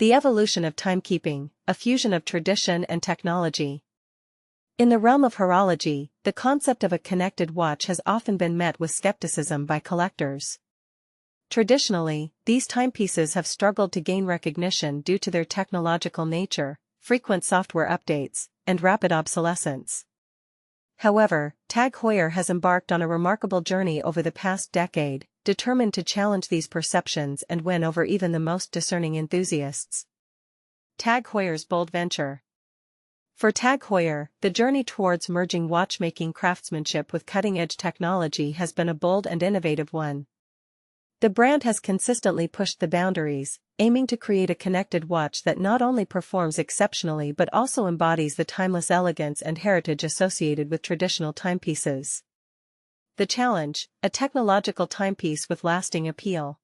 The evolution of timekeeping, a fusion of tradition and technology. In the realm of horology, the concept of a connected watch has often been met with skepticism by collectors. Traditionally, these timepieces have struggled to gain recognition due to their technological nature, frequent software updates, and rapid obsolescence. However, TAG Heuer has embarked on a remarkable journey over the past decade, determined to challenge these perceptions and win over even the most discerning enthusiasts. TAG Heuer's bold venture. For TAG Heuer, the journey towards merging watchmaking craftsmanship with cutting-edge technology has been a bold and innovative one. The brand has consistently pushed the boundaries, aiming to create a connected watch that not only performs exceptionally but also embodies the timeless elegance and heritage associated with traditional timepieces. The challenge, a technological timepiece with lasting appeal.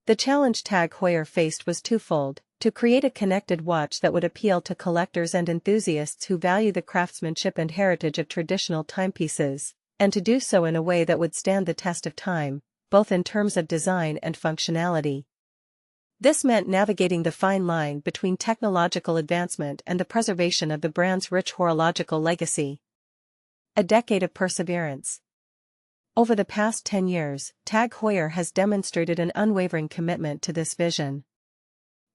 The challenge TAG Heuer faced was twofold: to create a connected watch that would appeal to collectors and enthusiasts who value the craftsmanship and heritage of traditional timepieces, and to do so in a way that would stand the test of time, both in terms of design and functionality. This meant navigating the fine line between technological advancement and the preservation of the brand's rich horological legacy. A decade of perseverance. Over the past 10 years, TAG Heuer has demonstrated an unwavering commitment to this vision.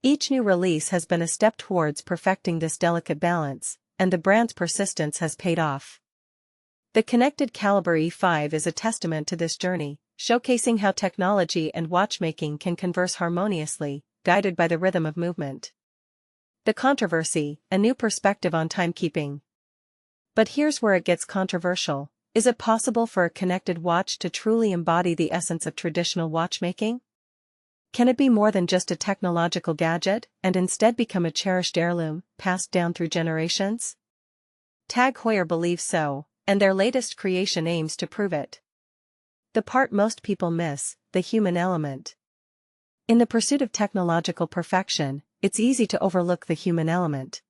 Each new release has been a step towards perfecting this delicate balance, and the brand's persistence has paid off. The connected Calibre E5 is a testament to this journey, showcasing how technology and watchmaking can converse harmoniously, guided by the rhythm of movement. The controversy, a new perspective on timekeeping. But here's where it gets controversial. Is it possible for a connected watch to truly embody the essence of traditional watchmaking? Can it be more than just a technological gadget, and instead become a cherished heirloom, passed down through generations? TAG Heuer believes so, and their latest creation aims to prove it. The part most people miss, the human element. In the pursuit of technological perfection, it's easy to overlook the human element.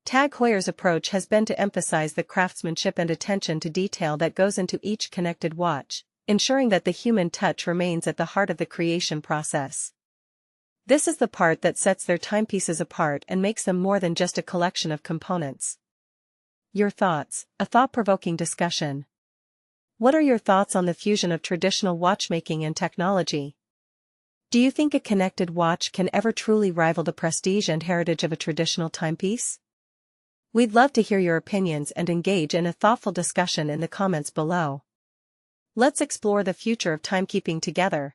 TAG Heuer's approach has been to emphasize the craftsmanship and attention to detail that goes into each connected watch, ensuring that the human touch remains at the heart of the creation process. This is the part that sets their timepieces apart and makes them more than just a collection of components. Your thoughts, a thought-provoking discussion. What are your thoughts on the fusion of traditional watchmaking and technology? Do you think a connected watch can ever truly rival the prestige and heritage of a traditional timepiece? We'd love to hear your opinions and engage in a thoughtful discussion in the comments below. Let's explore the future of timekeeping together.